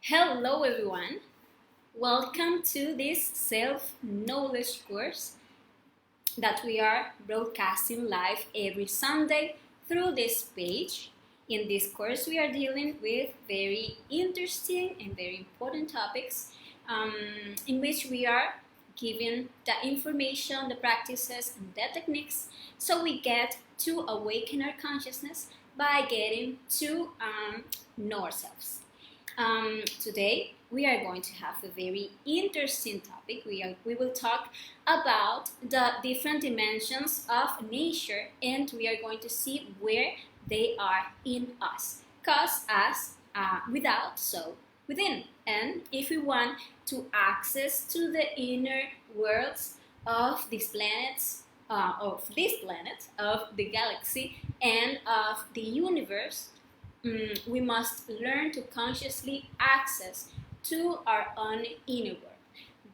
Hello everyone, welcome to this self-knowledge course that we are broadcasting live every Sunday through this page. In this course we are dealing with very interesting and very important topics in which we are giving the information, the practices and the techniques so we get to awaken our consciousness by getting to know ourselves. Today we are going to have a very interesting topic. We will talk about the different dimensions of nature and we are going to see where they are in us. Cause as without, so within. And if we want to access to the inner worlds of these planets, of this planet, of the galaxy, and of the universe, we must learn to consciously access to our own inner world.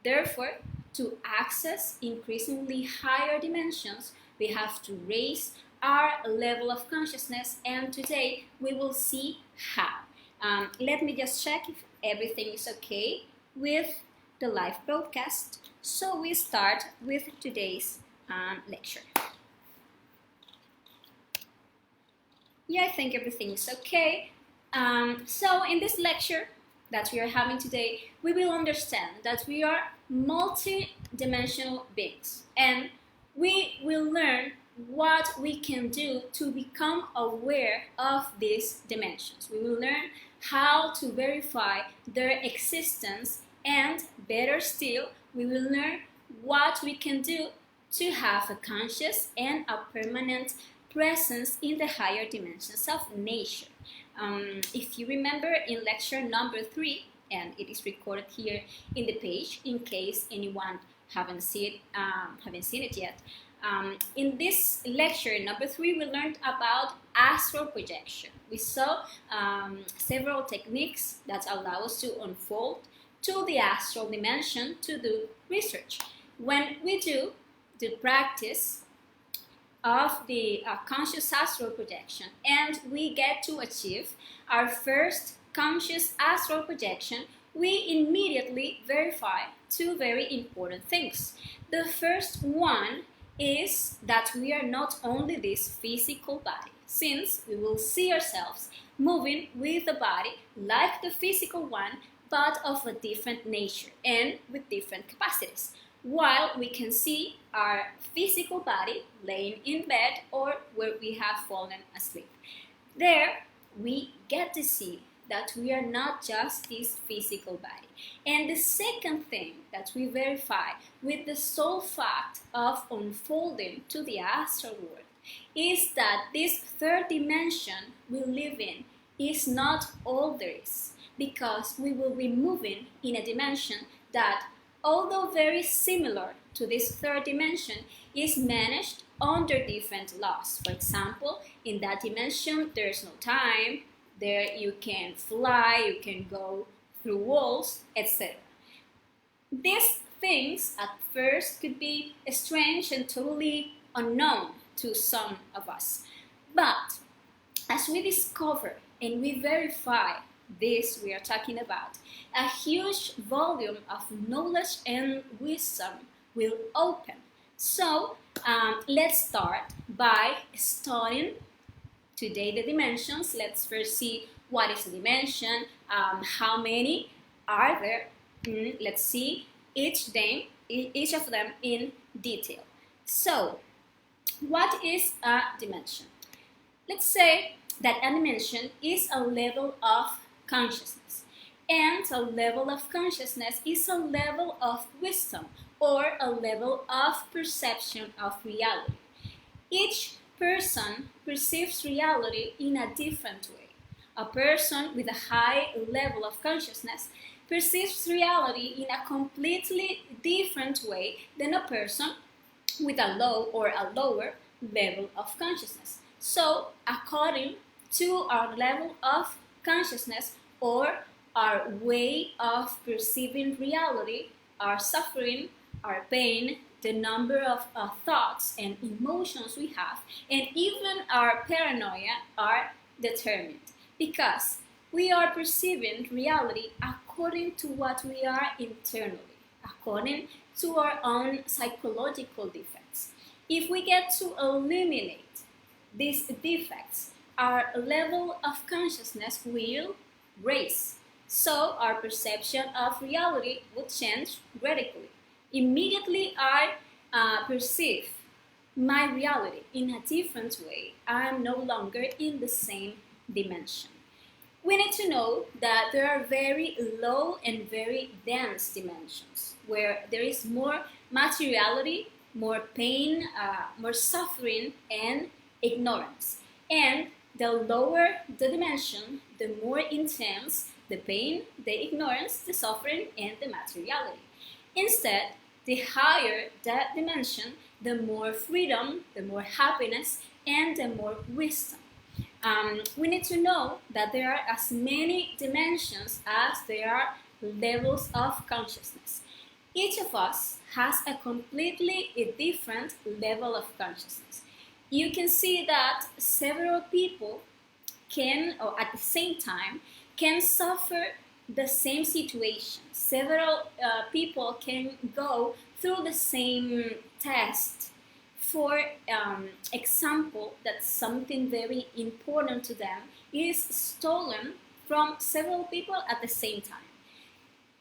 Therefore, to access increasingly higher dimensions, we have to raise our level of consciousness, and today we will see how. Let me just check if everything is okay with the live broadcast. So we start with today's lecture. Yeah, I think everything is okay. So in this lecture that we are having today, we will understand that we are multi-dimensional beings and we will learn what we can do to become aware of these dimensions. We will learn how to verify their existence, and better still, we will learn what we can do to have a conscious and a permanent presence in the higher dimensions of nature. If you remember in lecture number 3, and it is recorded here in the page in case anyone haven't seen it yet. In this lecture number 3, we learned about astral projection. We saw several techniques that allow us to unfold to the astral dimension to do research. When we do the practice of the conscious astral projection and we get to achieve our first conscious astral projection, we immediately verify two very important things. The first one is that we are not only this physical body, since we will see ourselves moving with the body like the physical one, but of a different nature and with different capacities. While we can see our physical body laying in bed or where we have fallen asleep. There, we get to see that we are not just this physical body. And the second thing that we verify with the sole fact of unfolding to the astral world is that this third dimension we live in is not all there is, because we will be moving in a dimension that, although very similar to this third dimension, is managed under different laws. For example, in that dimension, there's no time, there you can fly, you can go through walls, etc. These things at first could be strange and totally unknown to some of us. But as we discover and we verify this we are talking about, a huge volume of knowledge and wisdom will open. So let's start by studying today the dimensions. Let's first see what is a dimension, how many are there. Let's see each of them in detail. So what is a dimension? Let's say that a dimension is a level of consciousness, and a level of consciousness is a level of wisdom or a level of perception of reality. Each person perceives reality in a different way. A person with a high level of consciousness perceives reality in a completely different way than a person with a low or a lower level of consciousness. So, according to our level of consciousness or our way of perceiving reality, our suffering, our pain, the number of thoughts and emotions we have, and even our paranoia are determined. Because We are perceiving reality according to what we are internally, according to our own psychological defects. If we get to eliminate these defects, our level of consciousness will raise. So our perception of reality will change radically. Immediately I perceive my reality in a different way. I am no longer in the same dimension. We need to know that there are very low and very dense dimensions where there is more materiality, more pain, more suffering, and ignorance. And the lower the dimension, the more intense the pain, the ignorance, the suffering, and the materiality. Instead, the higher that dimension, the more freedom, the more happiness, and the more wisdom. We need to know that there are as many dimensions as there are levels of consciousness. Each of us has a completely different level of consciousness. You can see that several people can, or at the same time, can suffer the same situation. Several people can go through the same test. For example, that something very important to them is stolen from several people at the same time.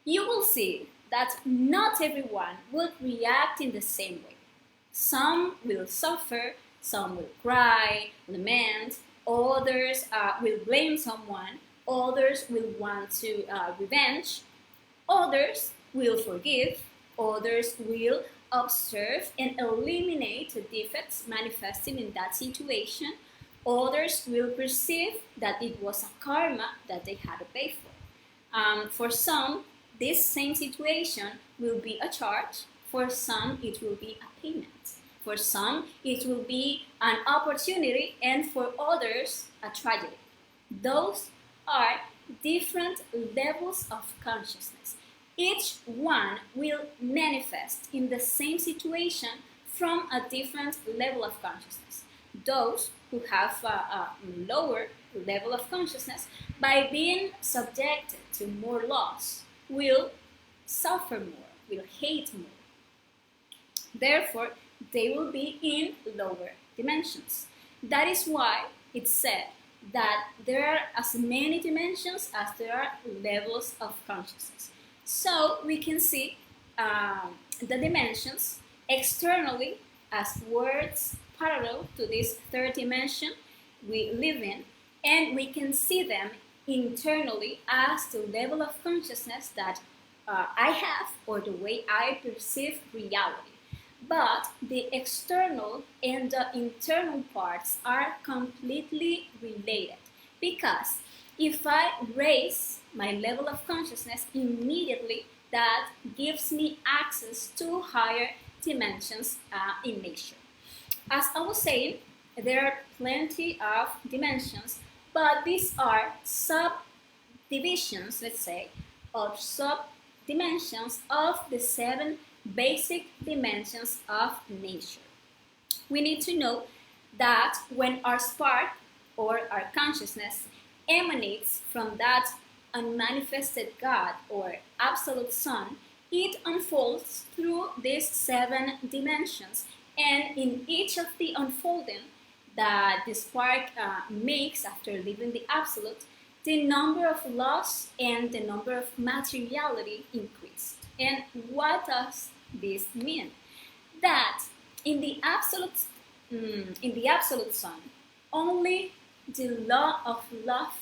You will see that not everyone will react in the same way. Some will suffer, some will cry, lament, others will blame someone, others will want to revenge, others will forgive, others will observe and eliminate the defects manifesting in that situation. Others will perceive that it was a karma that they had to pay for. For some, this same situation will be a charge. For some, it will be a payment. For some, it will be an opportunity, and for others, a tragedy. Those are different levels of consciousness. Each one will manifest in the same situation from a different level of consciousness. Those who have a lower level of consciousness, by being subjected to more loss, will suffer more, will hate more. Therefore, they will be in lower dimensions. That is why it's said that there are as many dimensions as there are levels of consciousness. So we can see the dimensions externally as words parallel to this third dimension we live in, and we can see them internally as the level of consciousness that I have, or the way I perceive reality. But the external and the internal parts are completely related, because if I raise my level of consciousness, immediately that gives me access to higher dimensions in nature. As I was saying, there are plenty of dimensions, but these are subdivisions, let's say, or subdimensions of the 7 basic dimensions of nature. We need to know that when our spark or our consciousness emanates from that unmanifested God or absolute Son, it unfolds through these 7 dimensions, and in each of the unfolding that the spark makes after leaving the absolute, the number of loss and the number of materiality increased. And what does this mean? That in the absolute Son, only the law of love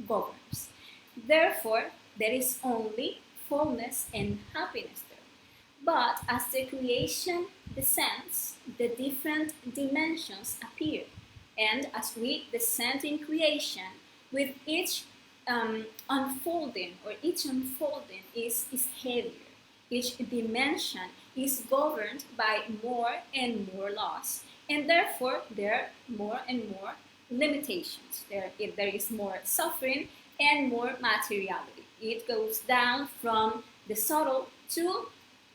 governs. Therefore, there is only fullness and happiness there. But as the creation descends, the different dimensions appear. And as we descend in creation, with each unfolding, or each unfolding is heavier. Each dimension is governed by more and more laws, and therefore there are more and more limitations. There is more suffering and more materiality. It goes down from the subtle to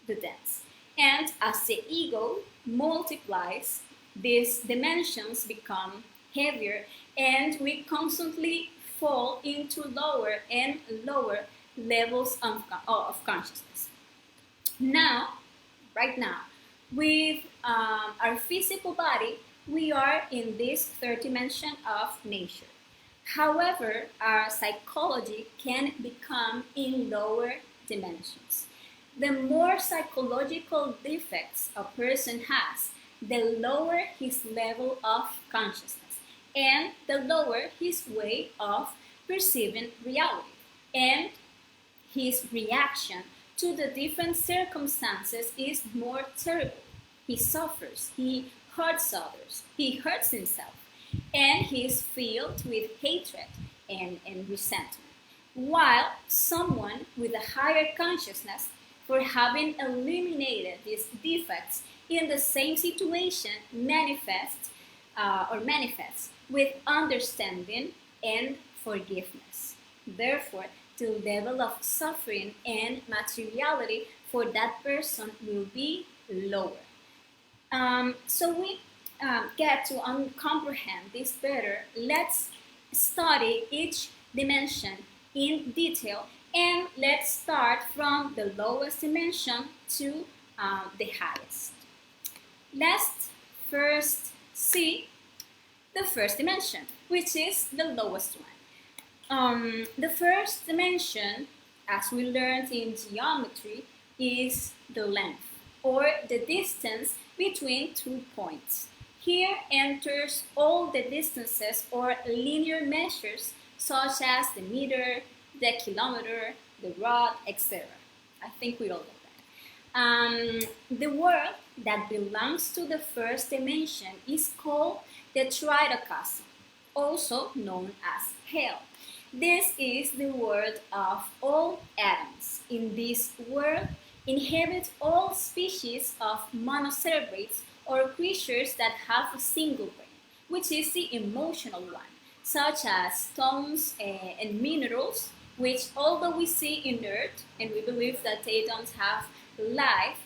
the dense. And as the ego multiplies, these dimensions become heavier, and we constantly fall into lower and lower levels of consciousness. Now, right now, with our physical body, we are in this third dimension of nature. However, our psychology can become in lower dimensions. The more psychological defects a person has, the lower his level of consciousness and the lower his way of perceiving reality and his reaction to the different circumstances is more terrible. He suffers, he hurts others, he hurts himself, and he is filled with hatred and resentment. While someone with a higher consciousness, for having eliminated these defects in the same situation, manifests with understanding and forgiveness. Therefore, the level of suffering and materiality for that person will be lower. So we get to comprehend this better. Let's study each dimension in detail, and let's start from the lowest dimension to the highest. Let's first see the first dimension, which is the lowest one. The first dimension, as we learned in geometry, is the length, or the distance between 2 points. Here enters all the distances or linear measures such as the meter, the kilometer, the rod, etc. I think we all know that. The world that belongs to the first dimension is called the Tridacosm, also known as hell. This is the world of all atoms. In this world inhabit all species of monocerebrates or creatures that have a single brain, which is the emotional one, such as stones and minerals, which although we see inert and we believe that they don't have life,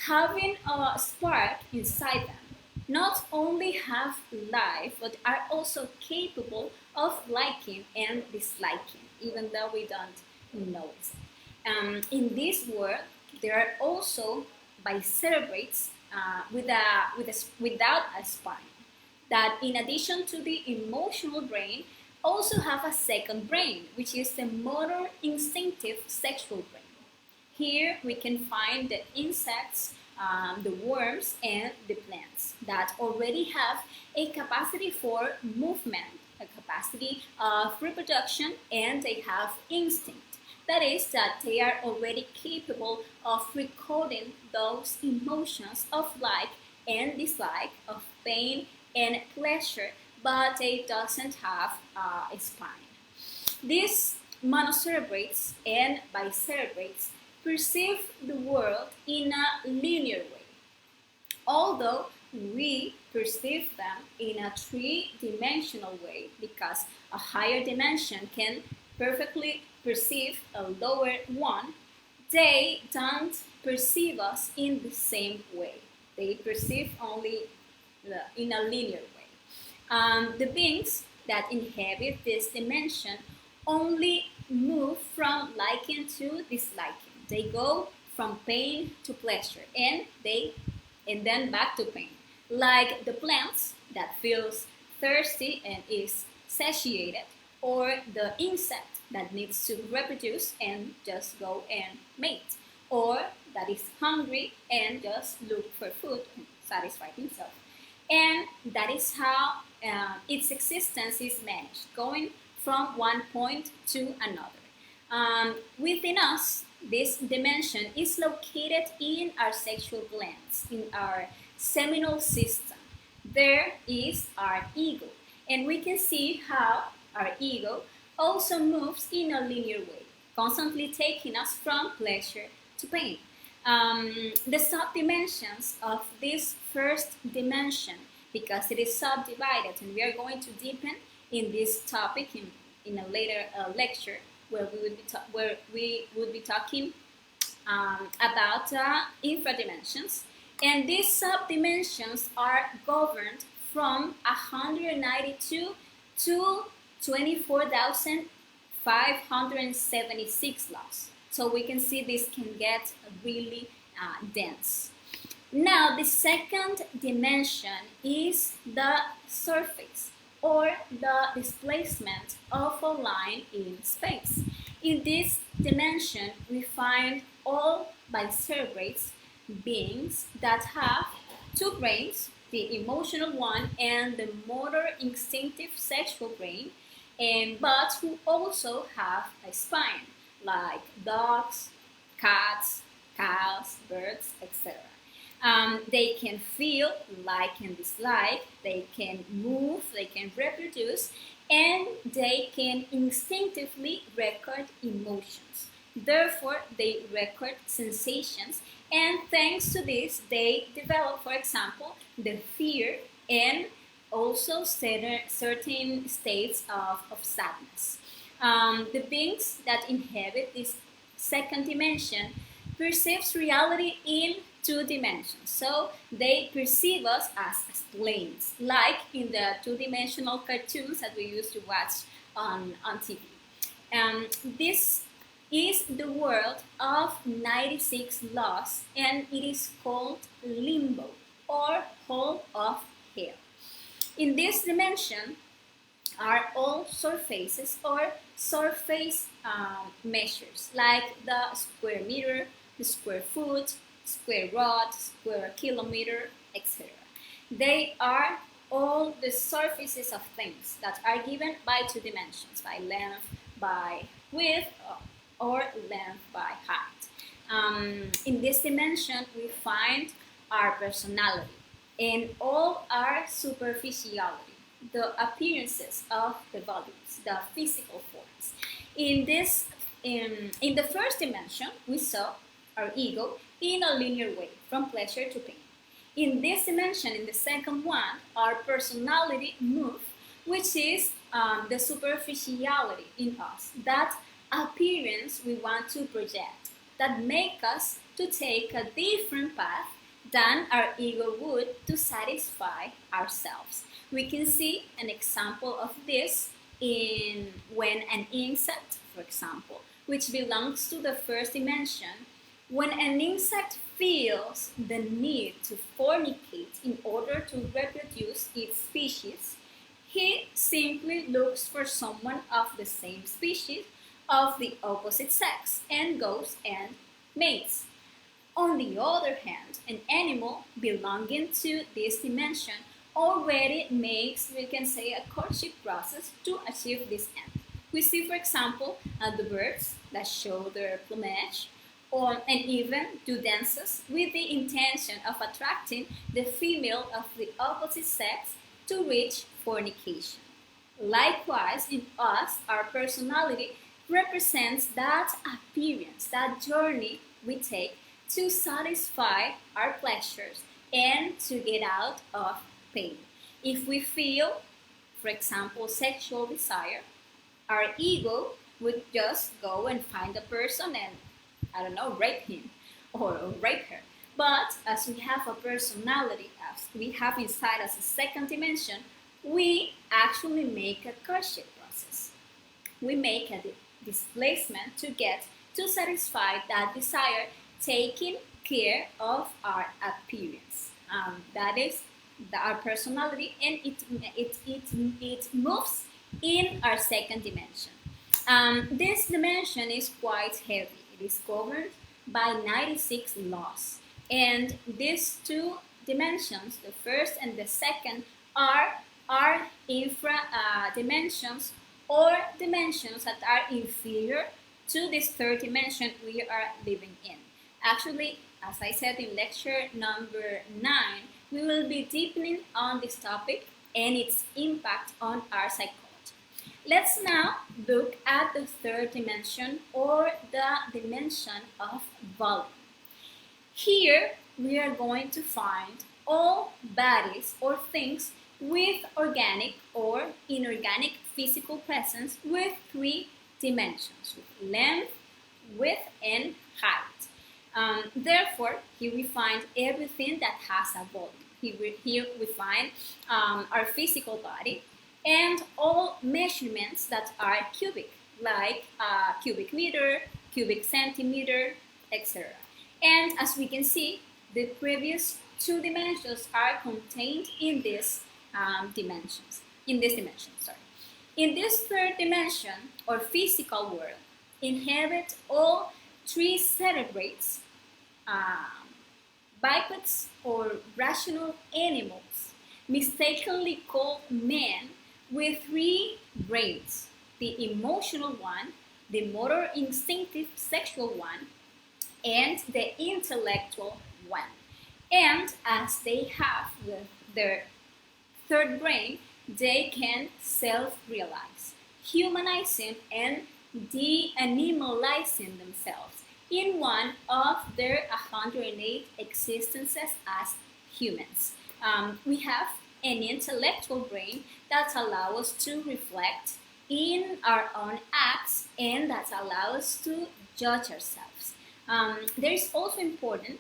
having a spark inside them, not only have life, but are also capable of liking and disliking, even though we don't notice it. In this world, there are also bicerebrates without a spine, that in addition to the emotional brain, also have a second brain, which is the motor instinctive sexual brain. Here we can find the insects, the worms, and the plants that already have a capacity for movement, a capacity of reproduction, and they have instinct. That is, that they are already capable of recording those emotions of like and dislike, of pain and pleasure, but they doesn't have a spine. These monocerebrates and bicerebrates perceive the world in a linear way, although we perceive them in a three-dimensional way, because a higher dimension can perfectly perceive a lower one. They don't perceive us in the same way. They perceive only in a linear way. The beings that inhabit this dimension only move from liking to disliking. They go from pain to pleasure, and then back to pain. Like the plants that feels thirsty and is satiated, or the insect that needs to reproduce and just go and mate, or that is hungry and just look for food and satisfy himself. And that is how its existence is managed, going from one point to another. Within us, this dimension is located in our sexual glands, in our seminal system. There is our ego, and we can see how our ego also moves in a linear way, constantly taking us from pleasure to pain. The subdimensions of this first dimension, because it is subdivided, and we are going to deepen in this topic in a later lecture, where we would be talking about infradimensions. And these subdimensions are governed from 192 to 24,576 laws. So we can see this can get really dense. Now, the second dimension is the surface or the displacement of a line in space. In this dimension, we find all bicerebrates beings that have two brains, the emotional one and the motor instinctive sexual brain, but who also have a spine, like dogs, cats, cows, birds, etc. They can feel, like and dislike, they can move, they can reproduce, and they can instinctively record emotions. Therefore, they record sensations, and thanks to this, they develop, for example, the fear and also certain states of sadness. The beings that inhabit this second dimension perceives reality in two dimensions. So they perceive us as planes, like in the two-dimensional cartoons that we used to watch on TV. This is the world of 96 laws, and it is called limbo or hole of hell. In this dimension are all surfaces or surface measures, like the square meter, the square foot, square rod, square kilometer, etc. They are all the surfaces of things that are given by two dimensions, by length, by width, or length by height. In this dimension, we find our personality and all our superficiality, the appearances of the bodies, the physical forms. In the first dimension, we saw our ego in a linear way, from pleasure to pain. In this dimension, in the second one, our personality moves, which is the superficiality in us, that appearance we want to project, that make us to take a different path than our ego would to satisfy ourselves. We can see an example of this when an insect, for example, which belongs to the first dimension, when an insect feels the need to fornicate in order to reproduce its species, he simply looks for someone of the same species of the opposite sex and goes and mates. On the other hand, an animal belonging to this dimension already makes, we can say, a courtship process to achieve this end. We see, for example, the birds that show their plumage, and even do dances with the intention of attracting the female of the opposite sex to reach fornication. Likewise, in us, our personality represents that appearance, that journey we take to satisfy our pleasures and to get out of pain. If we feel, for example, sexual desire, our ego would just go and find a person and, I don't know, rape him or rape her. But as we have a personality, as we have inside us a second dimension, we actually make a courtship process. We make a displacement to satisfy that desire, taking care of our appearance. That is our personality, and it moves in our second dimension. This dimension is quite heavy. It is governed by 96 laws. And these two dimensions, the first and the second, are infra dimensions, or dimensions that are inferior to this third dimension we are living in. Actually, as I said in lecture number 9, we will be deepening on this topic and its impact on our psychology. Let's now look at the third dimension, or the dimension of volume. Here we are going to find all bodies or things with organic or inorganic physical presence with 3 dimensions, with length, width, and height. Therefore, here we find everything that has a volume. Here we find our physical body, and all measurements that are cubic, like cubic meter, cubic centimeter, etc. And as we can see, the previous two dimensions are contained in these dimensions. In this dimension, sorry. In this third dimension, or physical world, inhabit all three cerebrates, bipeds or rational animals, mistakenly called men, with three brains: the emotional one, the motor instinctive sexual one, and the intellectual one. And as they have their third brain, they can self-realize, humanizing and de-animalizing themselves in one of their 108 existences as humans. We have an intellectual brain that allows us to reflect in our own acts and that allows us to judge ourselves. There is also important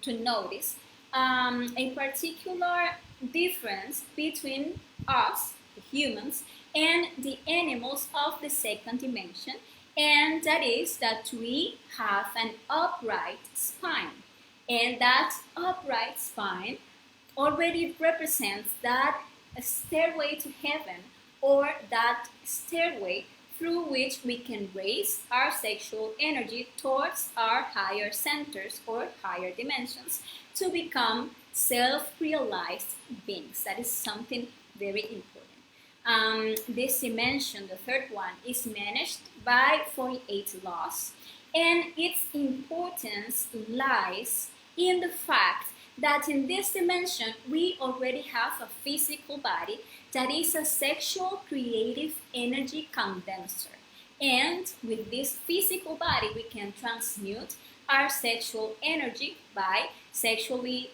to notice a particular difference between us, the humans, and the animals of the second dimension, and that is that we have an upright spine. And that upright spine already represents that stairway to heaven, or that stairway through which we can raise our sexual energy towards our higher centers or higher dimensions to become self-realized beings. That is something very important. This dimension, the third one, is managed by 48 laws, and its importance lies in the fact that in this dimension we already have a physical body that is a sexual creative energy condenser. And with this physical body, we can transmute our sexual energy by sexually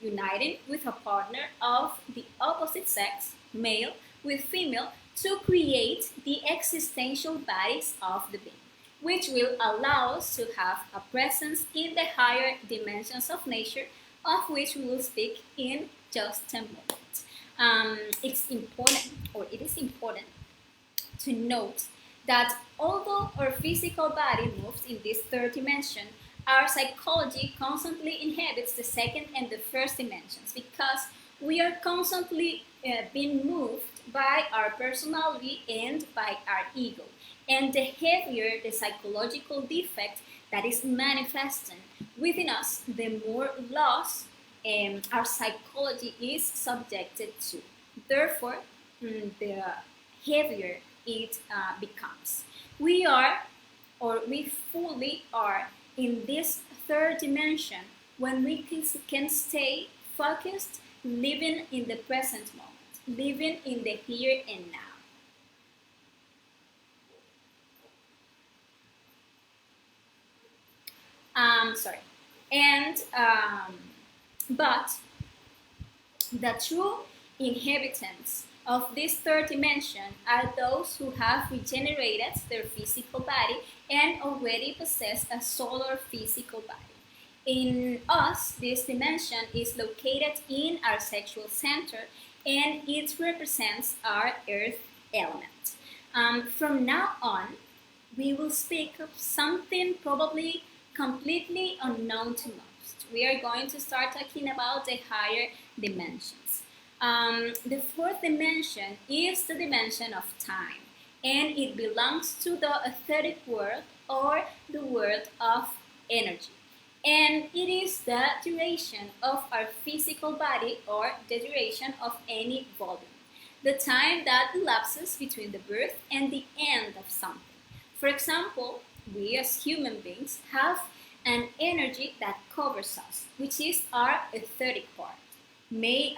uniting with a partner of the opposite sex, male with female, to create the existential bodies of the being, which will allow us to have a presence in the higher dimensions of nature, of which we will speak in just a moment. It is important to note that although our physical body moves in this third dimension, our psychology constantly inhabits the second and the first dimensions, because we are constantly being moved by our personality and by our ego. And the heavier the psychological defect that is manifesting within us, the more loss our psychology is subjected to. Therefore, the heavier it becomes. We are, or we fully are, in this third dimension when we can stay focused, living in the present moment, living in the here and now. Sorry. And but the true inhabitants of this third dimension are those who have regenerated their physical body and already possess a solar physical body. In us, this dimension is located in our sexual center, and it represents our earth element. From now on, we will speak of something probably completely unknown to most. We are going to start talking about the higher dimensions. The fourth dimension is the dimension of time, and it belongs to the etheric world, or the world of energy. And it is the duration of our physical body, or the duration of any volume, the time that elapses between the birth and the end of something. For example, we as human beings have an energy that covers us, which is our etheric part. Many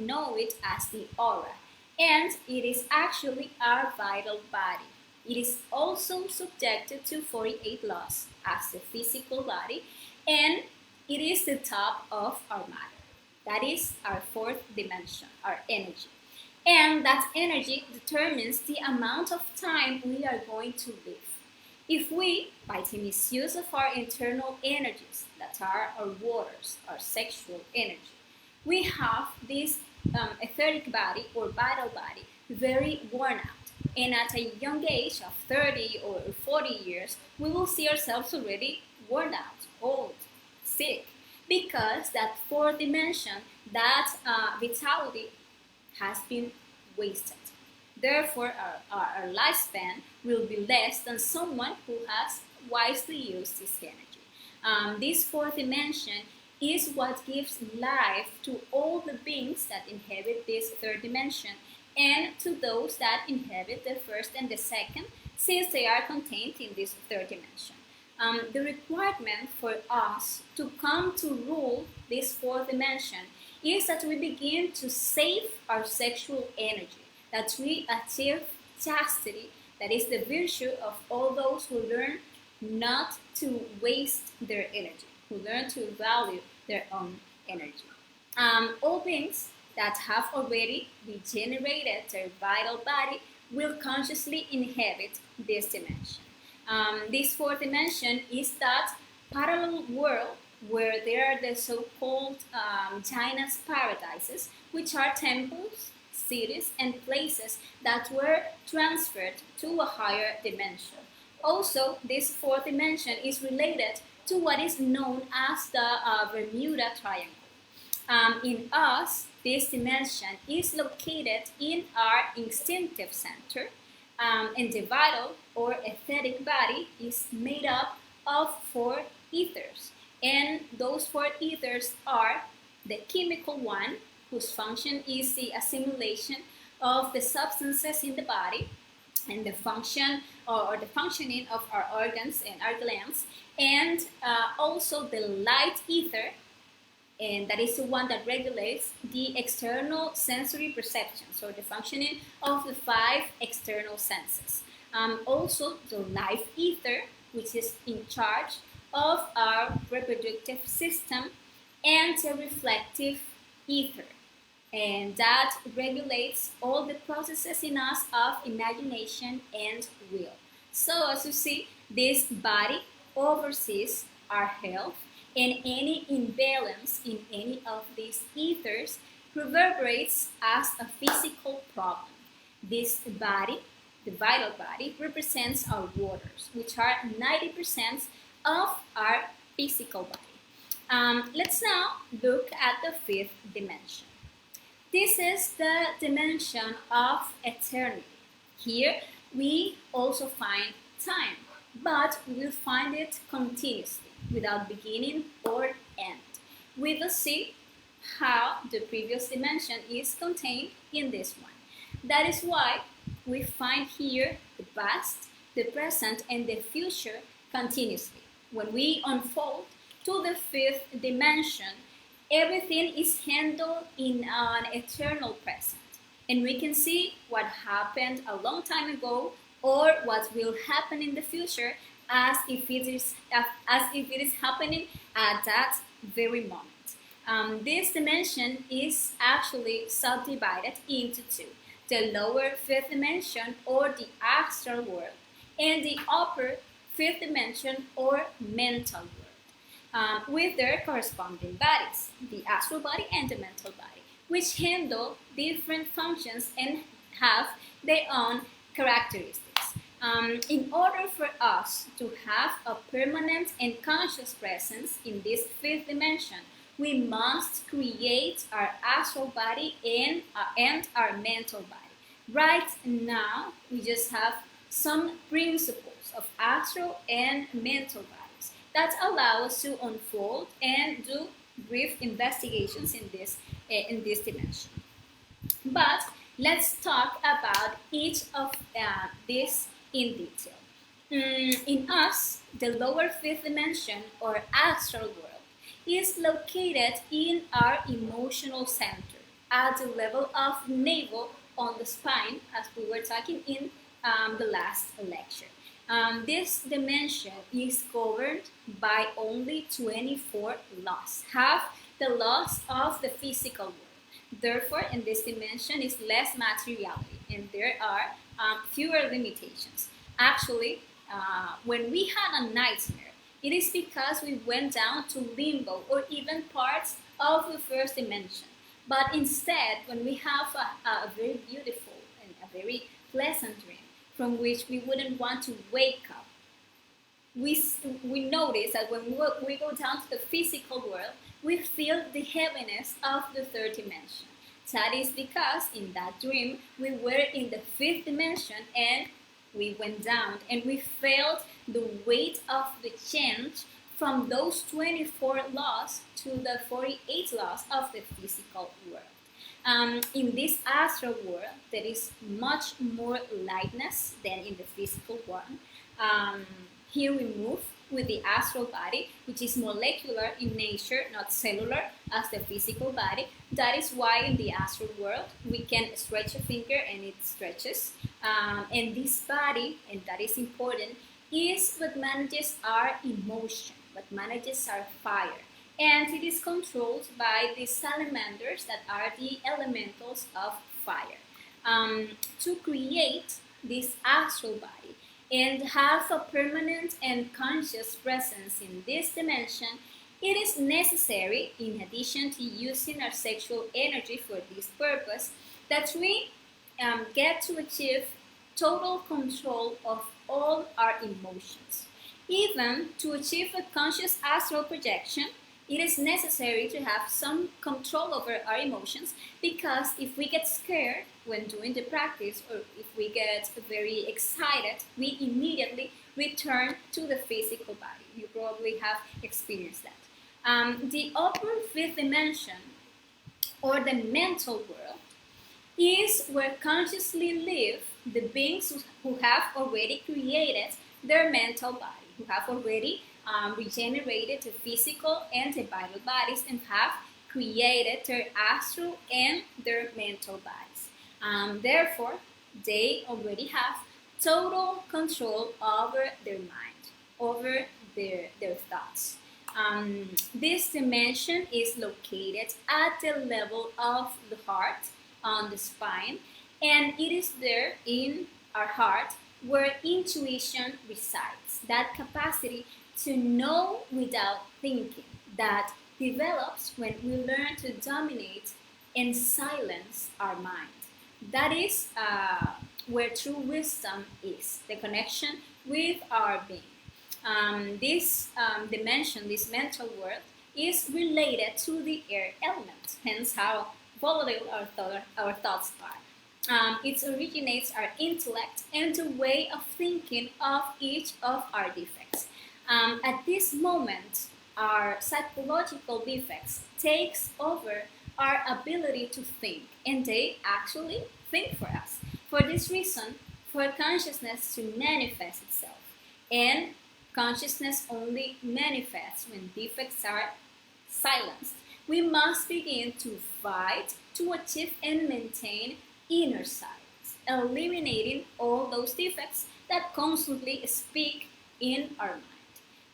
know it as the aura, and it is actually our vital body. It is also subjected to 48 laws as the physical body, and it is the top of our matter. That is our fourth dimension, our energy. And that energy determines the amount of time we are going to live. If we, by the misuse of our internal energies, that are our waters, our sexual energy, we have this etheric body or vital body very worn out. And at a young age of 30 or 40 years, we will see ourselves already worn out, old, sick, because that fourth dimension, that vitality, has been wasted. Therefore, our lifespan will be less than someone who has wisely used this energy. This fourth dimension is what gives life to all the beings that inhabit this third dimension and to those that inhabit the first and the second, since they are contained in this third dimension. The requirement for us to come to rule this fourth dimension is that we begin to save our sexual energy, that we achieve chastity, that is the virtue of all those who learn not to waste their energy, who learn to value their own energy. All beings that have already regenerated their vital body will consciously inhabit this dimension. This fourth dimension is that parallel world where there are the so-called China's paradises, which are temples, cities, and places that were transferred to a higher dimension. Also, this fourth dimension is related to what is known as the Bermuda Triangle. In us, this dimension is located in our instinctive center, and the vital or etheric body is made up of four ethers. And those four ethers are the chemical one, whose function is the assimilation of the substances in the body and the function or the functioning of our organs and our glands, and also the light ether, and that is the one that regulates the external sensory perceptions or the functioning of the five external senses. Also the life ether, which is in charge of our reproductive system, and the reflective ether, and that regulates all the processes in us of imagination and will. So as you see, this body oversees our health, and any imbalance in any of these ethers reverberates as a physical problem. This body, the vital body, represents our waters, which are 90% of our physical body. Let's now look at the fifth dimension. This is the dimension of eternity. Here we also find time, but we will find it continuously, without beginning or end. We will see how the previous dimension is contained in this one. That is why we find here the past, the present, and the future continuously. When we unfold to the fifth dimension, everything is handled in an eternal present. And we can see what happened a long time ago or what will happen in the future as if it is happening at that very moment. This dimension is actually subdivided into two: the lower fifth dimension or the astral world, and the upper fifth dimension or mental world, with their corresponding bodies, the astral body and the mental body, which handle different functions and have their own characteristics. In order for us to have a permanent and conscious presence in this fifth dimension, we must create our astral body and our mental body. Right now, we just have some principles of astral and mental bodies that allow us to unfold and do brief investigations in this dimension. But let's talk about each of these in detail. In us, the lower fifth dimension or astral world is located in our emotional center at the level of navel on the spine, as we were talking in the last lecture. This dimension is governed by only 24 laws, half the laws of the physical world. Therefore, in this dimension is less materiality, and there are fewer limitations. Actually, when we had a nightmare, it is because we went down to limbo or even parts of the first dimension. But instead, when we have a very beautiful and a very pleasant dream from which we wouldn't want to wake up, we notice that when we go down to the physical world, we feel the heaviness of the third dimension. That is because in that dream we were in the fifth dimension and we went down and we felt the weight of the change from those 24 laws to the 48 laws of the physical world. In this astral world, there is much more lightness than in the physical one. Here we move with the astral body, which is molecular in nature, not cellular as the physical body. That is why in the astral world we can stretch a finger and it stretches. And this body, and that is important, is what manages our emotion, what manages our fire. And it is controlled by the salamanders that are the elementals of fire. To create this astral body and have a permanent and conscious presence in this dimension, it is necessary, in addition to using our sexual energy for this purpose, that we get to achieve total control of all our emotions. Even to achieve a conscious astral projection, it is necessary to have some control over our emotions, because if we get scared when doing the practice, or if we get very excited, we immediately return to the physical body. You probably have experienced that. The upper fifth dimension, or the mental world, is where consciously live the beings who have already created their mental body, who have already regenerated the physical and the vital bodies and have created their astral and their mental bodies. Therefore, they already have total control over their mind, over their thoughts. This dimension is located at the level of the heart, on the spine, and it is there in our heart where intuition resides, that capacity to know without thinking that develops when we learn to dominate and silence our mind. That is where true wisdom is, the connection with our being. This dimension, this mental world, is related to the air element, hence how volatile our thoughts are. It originates our intellect and the way of thinking of each of our defects. At this moment, our psychological defects takes over our ability to think, and they actually think for us. For this reason, for consciousness to manifest itself, and consciousness only manifests when defects are silenced, we must begin to fight to achieve and maintain inner silence, eliminating all those defects that constantly speak in our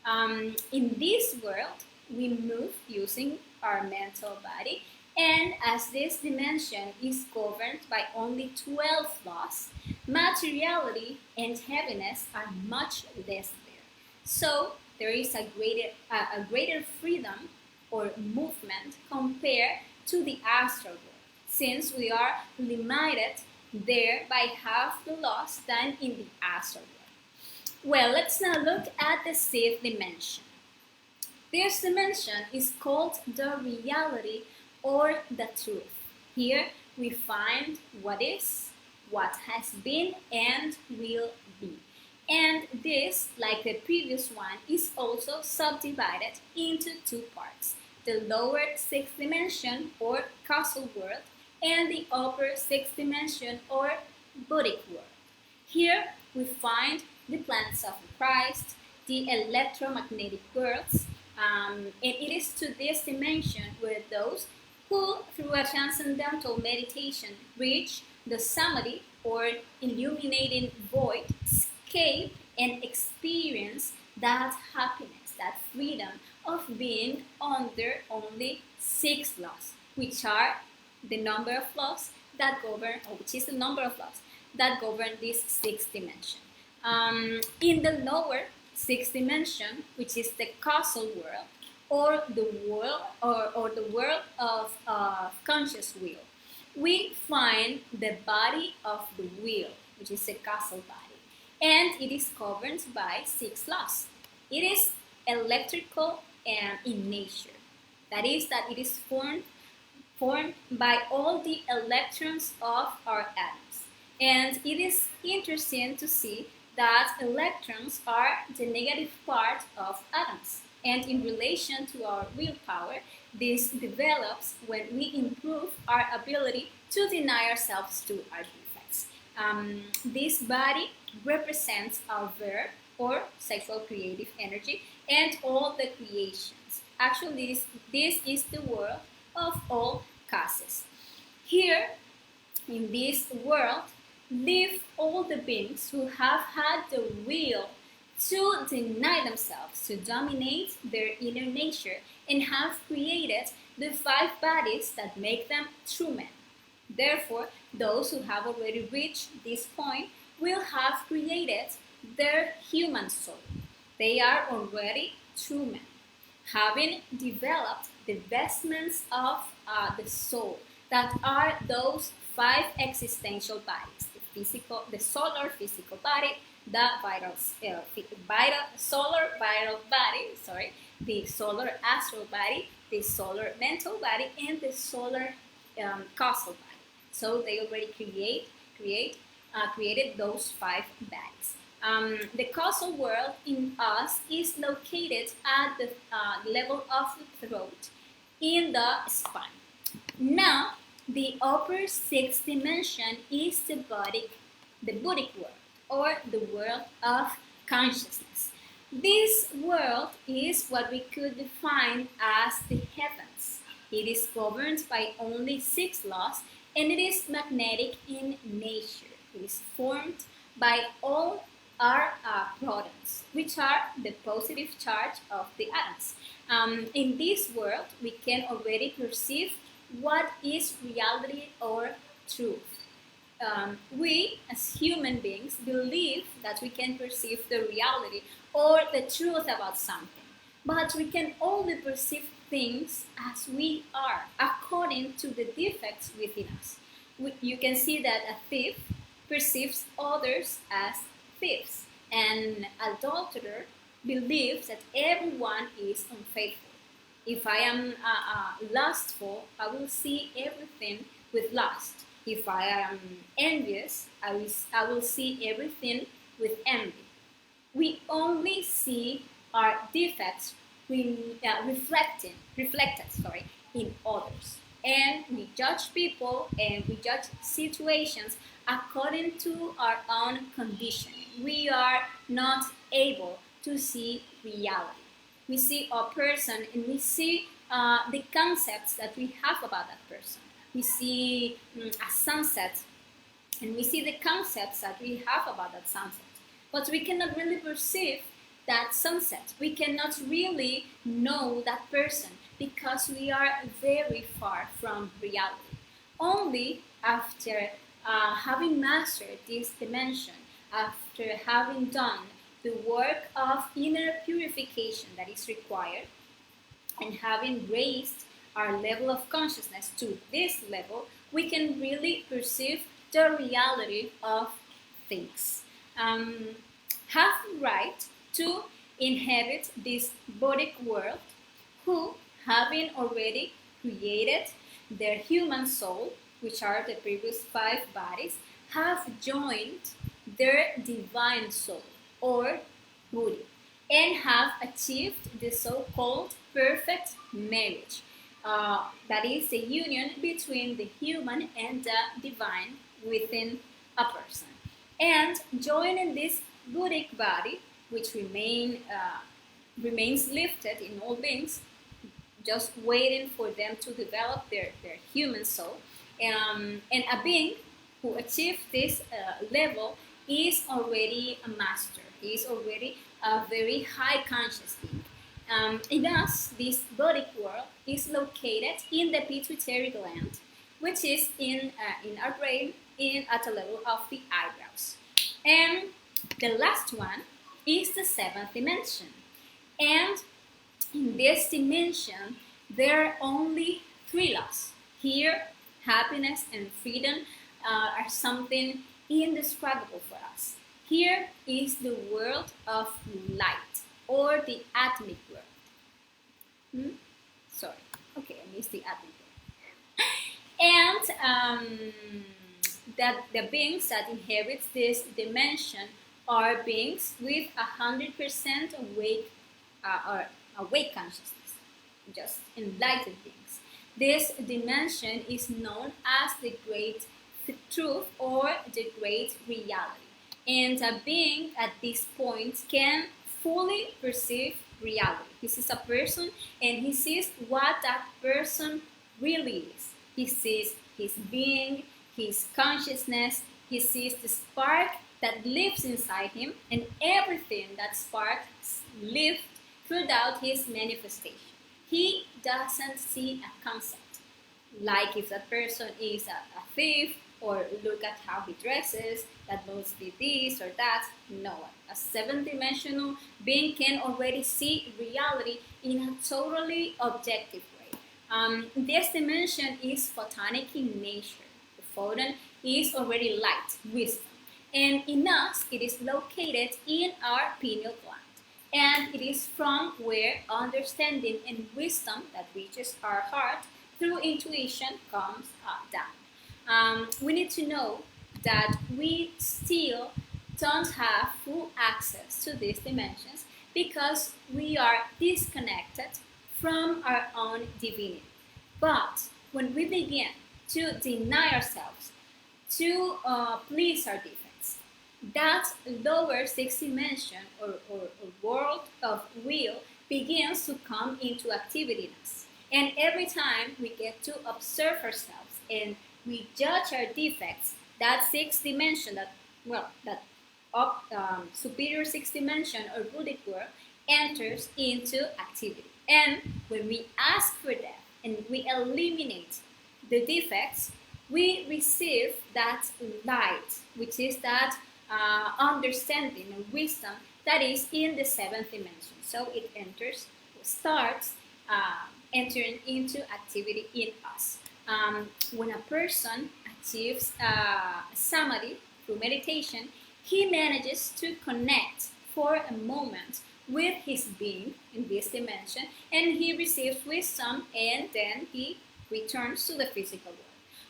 mind. In this world, we move using our mental body, and as this dimension is governed by only 12 laws, materiality and heaviness are much less there. So there is a greater freedom or movement compared to the astral world, since we are limited there by half the laws than in the astral world. Well, let's now look at the sixth dimension. This dimension is called the reality or the truth. Here we find what is, what has been, and will be. And this, like the previous one, is also subdivided into two parts: the lower sixth dimension or causal world and the upper sixth dimension or Buddhic world. Here we find the planets of Christ, the electromagnetic worlds, and it is to this dimension where those who, through a transcendental meditation, reach the samadhi or illuminating void, escape and experience that happiness, that freedom of being under only 6 laws, which are the number of laws that govern, or which is the number of laws that govern this 6th dimension. In the lower 6th dimension, which is the causal world, or the world or the world of conscious will, we find the body of the will, which is a causal body, and it is governed by six laws. It is electrical and in nature. That is, that it is formed by all the electrons of our atoms. And it is interesting to see that electrons are the negative part of atoms. And in relation to our willpower, this develops when we improve our ability to deny ourselves to our defects. This body represents our verb or sexual creative energy and all the creations. Actually, this is the world of all causes. Here, in this world, live all the beings who have had the will to deny themselves, to dominate their inner nature, and have created the five bodies that make them true men. Therefore, those who have already reached this point will have created their human soul. They are already true men, having developed the vestments of the soul that are those five existential bodies: the solar physical body, the solar vital body, the solar astral body, the solar mental body, and the solar causal body. So they already created those five bodies. The causal world in us is located at the level of the throat, in the spine. Now, the upper sixth dimension is the buddhic world, or the world of consciousness. This world is what we could define as the heavens. It is governed by only six laws, and it is magnetic in nature. It is formed by all our protons, which are the positive charge of the atoms. In this world, we can already perceive what is reality or truth. We, as human beings, believe that we can perceive the reality or the truth about something, but we can only perceive things as we are, according to the defects within us. You can see that a thief perceives others as thieves. An adulterer believes that everyone is unfaithful. If I am lustful, I will see everything with lust. If I am envious, I will see everything with envy. We only see our defects reflected in others. And we judge people and we judge situations according to our own conditioning. We are not able to see reality. We see a person and we see the concepts that we have about that person. We see a sunset and we see the concepts that we have about that sunset. But we cannot really perceive that sunset. We cannot really know that person because we are very far from reality. Only after having mastered this dimension, after having done the work of inner purification that is required, and having raised our level of consciousness to this level, we can really perceive the reality of things. Have right to inhabit this buddhic world, who, having already created their human soul, which are the previous five bodies, have joined their divine soul, or Buddhi, and have achieved the so-called perfect marriage. That is the union between the human and the divine within a person. And joining this Buddhic body, which remains lifted in all beings, just waiting for them to develop their human soul. And a being who achieved this level is already a master. He is already a very high conscious being. In us, this Buddhic world is located in the pituitary gland, which is in our brain, at the level of the eyebrows. And the last one is the seventh dimension. And in this dimension, there are only three laws. Here, happiness and freedom are something indescribable for us. Here is the world of light, or the atomic world. Sorry, okay, I missed the atomic world. And that the beings that inhabit this dimension are beings with 100% awake or awake consciousness, just enlightened beings. This dimension is known as the great truth or the great reality. And a being at this point can fully perceive reality. This is a person and he sees what that person really is. He sees his being, his consciousness, he sees the spark that lives inside him and everything that spark lives throughout his manifestation. He doesn't see a concept, like if that person is a thief, or look at how he dresses, that must be this or that. No, a seven-dimensional being can already see reality in a totally objective way. This dimension is photonic in nature. The photon is already light, wisdom. And in us, it is located in our pineal gland. And it is from where understanding and wisdom that reaches our heart through intuition comes down. We need to know that we still don't have full access to these dimensions because we are disconnected from our own divinity. But when we begin to deny ourselves, to please our defects, that lower sixth dimension or world of will begins to come into activity in us. And every time we get to observe ourselves and we judge our defects, that sixth dimension, superior sixth dimension or Buddhic world enters into activity. And when we ask for that and we eliminate the defects, we receive that light, which is that understanding and wisdom that is in the seventh dimension. So it starts entering into activity in us. When a person achieves samadhi through meditation, he manages to connect for a moment with his being in this dimension, and he receives wisdom, and then he returns to the physical world.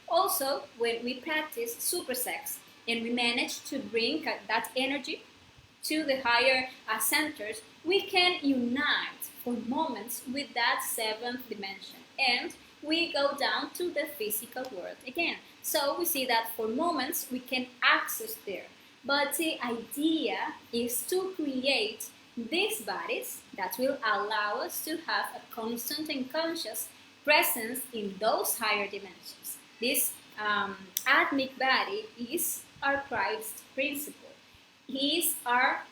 Also, when we practice supersex and we manage to bring that energy to the higher centers, we can unite for moments with that seventh dimension, and we go down to the physical world again. So we see that for moments we can access there. But the idea is to create these bodies that will allow us to have a constant and conscious presence in those higher dimensions. This Atmic body is our Christ principle. He is our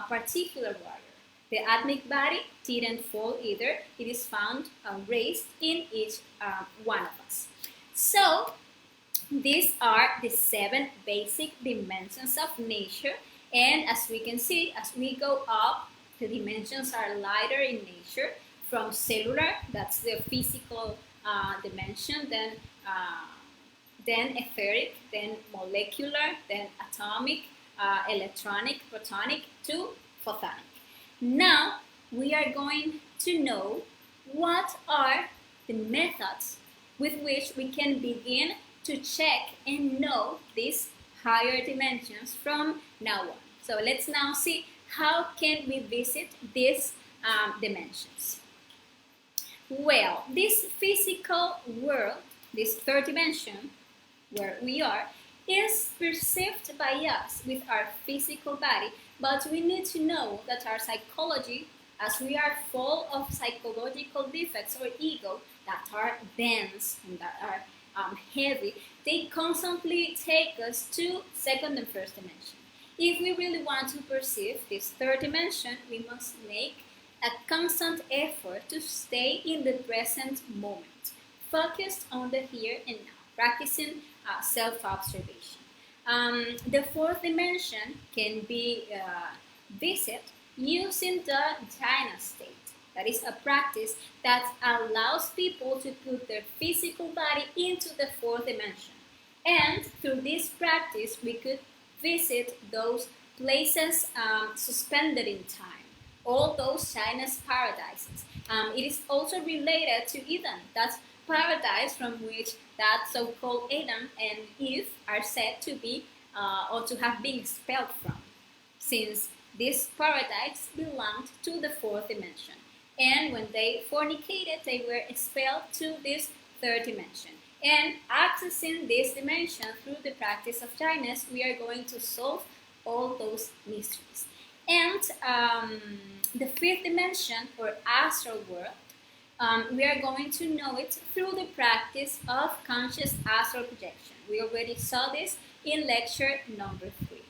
particular warrior. The Atmic body didn't fall either. It is found raised in each one of us. So these are the seven basic dimensions of nature. And as we can see, as we go up, the dimensions are lighter in nature. From cellular, that's the physical dimension, then etheric, then molecular, then atomic, electronic, protonic, to photonic. Now we are going to know what are the methods with which we can begin to check and know these higher dimensions from now on. So let's now see how can we visit these dimensions. Well, this physical world, this third dimension where we are, is perceived by us with our physical body, but we need to know that our psychology, as we are full of psychological defects or ego that are dense and that are heavy, they constantly take us to second and first dimension. If we really want to perceive this third dimension, we must make a constant effort to stay in the present moment, focused on the here and now, practicing self-observation. The fourth dimension can be visited using the jhana state. That is a practice that allows people to put their physical body into the fourth dimension. And through this practice, we could visit those places suspended in time, all those Chinese paradises. It is also related to Eden. That's paradise from which that so-called Adam and Eve are said to be or to have been expelled from, since this paradise belonged to the fourth dimension. And when they fornicated, they were expelled to this third dimension. And accessing this dimension through the practice of shyness, we are going to solve all those mysteries. And the fifth dimension, or astral world, we are going to know it through the practice of conscious astral projection. We already saw this in lecture number 3.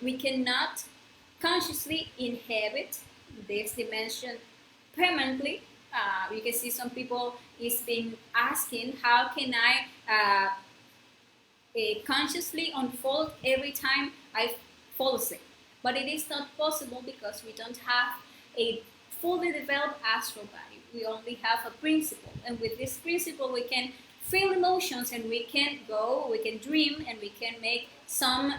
We cannot consciously inhabit this dimension permanently. You can see some people is been asking, how can I consciously unfold every time I fall asleep? But it is not possible because we don't have a fully developed astral body. We only have a principle, and with this principle we can feel emotions, and we can dream, and we can make some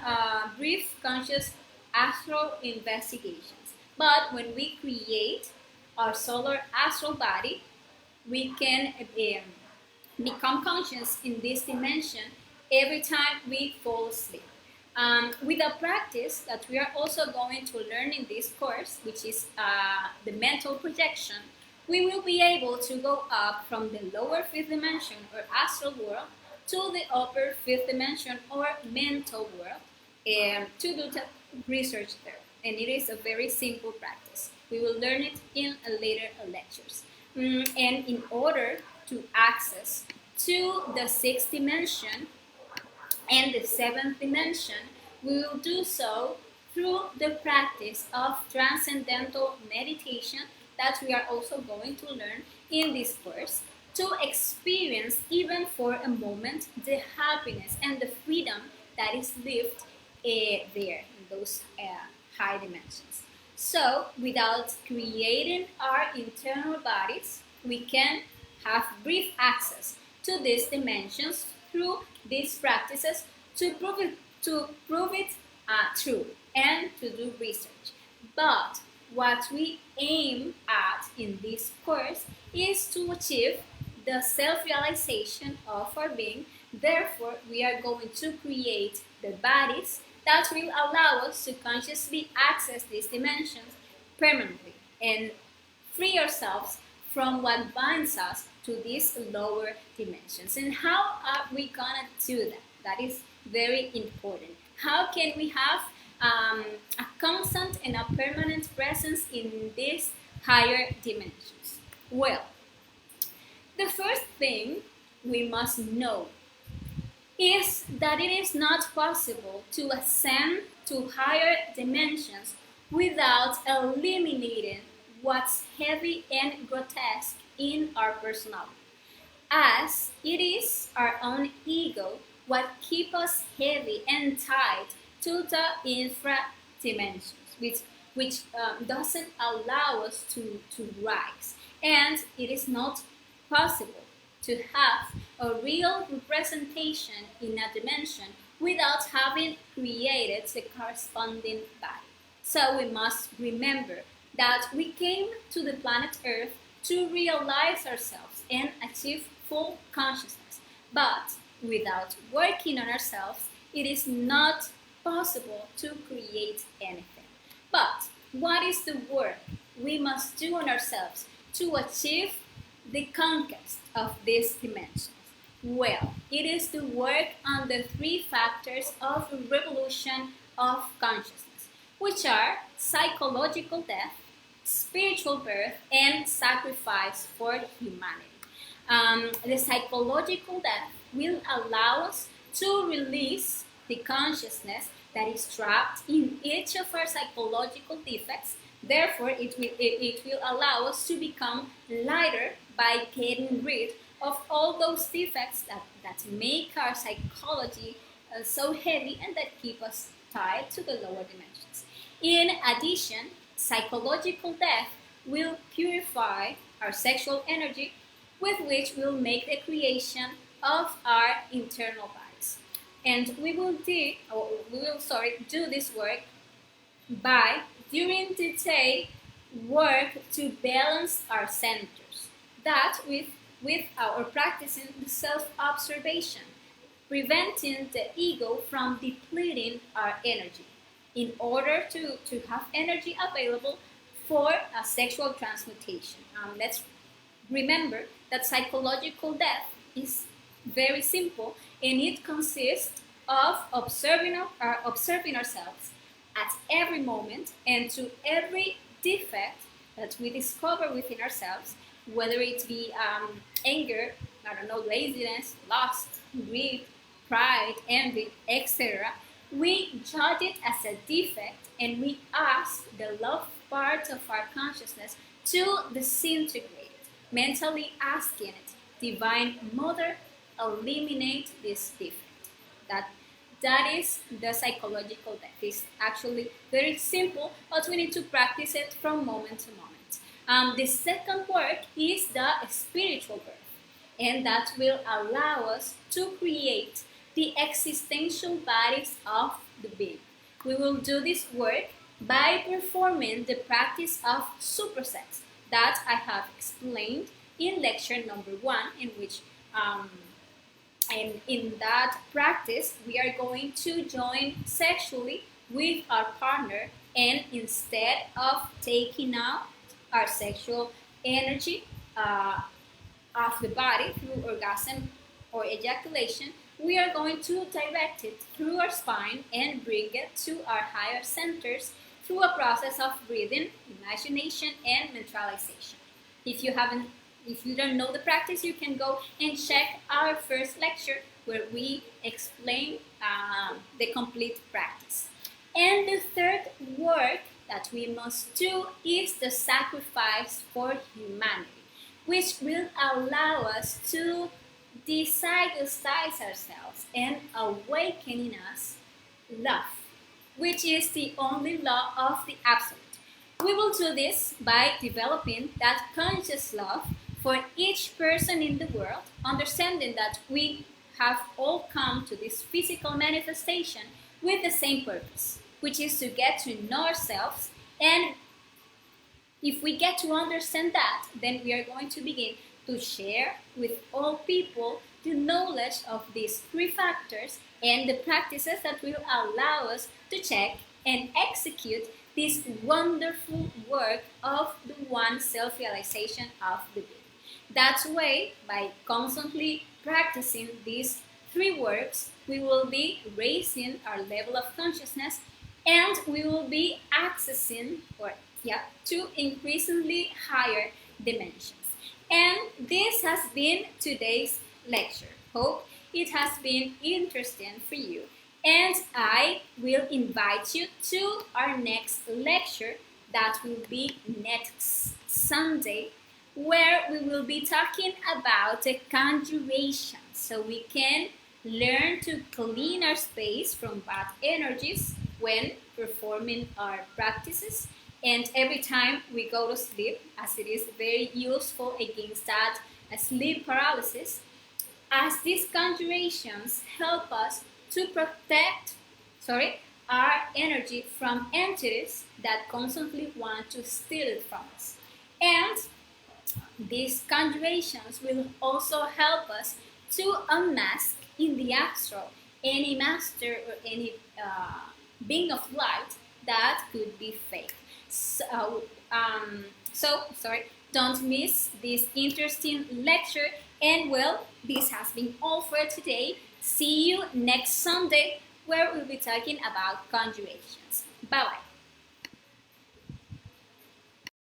brief conscious astral investigations. But when we create our solar astral body, we can become conscious in this dimension every time we fall asleep. With a practice that we are also going to learn in this course, which is the mental projection, we will be able to go up from the lower fifth dimension or astral world to the upper fifth dimension or mental world to do the research there. And it is a very simple practice. We will learn it in later lectures. And in order to access to the sixth dimension and the seventh dimension, we will do so through the practice of transcendental meditation that we are also going to learn in this course, to experience even for a moment the happiness and the freedom that is lived there in those high dimensions. So without creating our internal bodies, we can have brief access to these dimensions through these practices to prove it true and to do research. But what we aim at in this course is to achieve the self-realization of our being. Therefore, we are going to create the bodies that will allow us to consciously access these dimensions permanently and free ourselves from what binds us to these lower dimensions. And how are we gonna do that? That is very important. How can we have a constant and a permanent presence in these higher dimensions? Well, the first thing we must know is that it is not possible to ascend to higher dimensions without eliminating what's heavy and grotesque in our personality, as it is our own ego what keeps us heavy and tied to the infra dimensions, which doesn't allow us to rise. And it is not possible to have a real representation in a dimension without having created the corresponding body. So we must remember that we came to the planet Earth to realize ourselves and achieve full consciousness. But without working on ourselves, it is not possible to create anything. But what is the work we must do on ourselves to achieve the conquest of these dimensions? Well, it is the work on the 3 factors of revolution of consciousness, which are psychological death, spiritual birth, and sacrifice for humanity. The psychological death will allow us to release the consciousness that is trapped in each of our psychological defects. Therefore, it will allow us to become lighter by getting rid of all those defects that make our psychology so heavy and that keep us tied to the lower dimensions. In addition, psychological death will purify our sexual energy, with which we'll make the creation of our internal bodies. And we will do this work by, during the day, work to balance our centers. That with our practicing the self-observation, preventing the ego from depleting our energy in order to have energy available for a sexual transmutation. Let's remember that psychological death is very simple, and it consists of observing ourselves at every moment and to every defect that we discover within ourselves, whether it be anger, laziness, lust, greed, pride, envy, etc. We judge it as a defect, and we ask the love part of our consciousness to disintegrate it, mentally asking it, Divine Mother, eliminate this defect. That is the psychological death. It's actually very simple, but we need to practice it from moment to moment. The second work is the spiritual birth, and that will allow us to create the existential bodies of the being. We will do this work by performing the practice of supersex that I have explained in lecture number 1, in which and in that practice, we are going to join sexually with our partner, and instead of taking out our sexual energy of the body through orgasm or ejaculation, we are going to direct it through our spine and bring it to our higher centers through a process of breathing, imagination, and neutralization. If you don't know the practice, you can go and check our first lecture where we explain the complete practice. And the third work that we must do is the sacrifice for humanity, which will allow us to desygestize ourselves and awaken in us love, which is the only law of the Absolute. We will do this by developing that conscious love for each person in the world, understanding that we have all come to this physical manifestation with the same purpose, which is to get to know ourselves. And if we get to understand that, then we are going to begin to share with all people the knowledge of these 3 factors and the practices that will allow us to check and execute this wonderful work of the one self-realization of the being. That way, by constantly practicing these 3 works, we will be raising our level of consciousness, and we will be accessing to increasingly higher dimensions. And this has been today's lecture. Hope it has been interesting for you. And I will invite you to our next lecture that will be next Sunday, where we will be talking about the conjuration, so we can learn to clean our space from bad energies when performing our practices, and every time we go to sleep, as it is very useful against that sleep paralysis, as these conjurations help us to protect our energy from entities that constantly want to steal it from us. And these conjurations will also help us to unmask in the astral any master or any being of light that could be fake. So, don't miss this interesting lecture. And well, this has been all for today. See you next Sunday, where we'll be talking about conjurations. Bye-bye.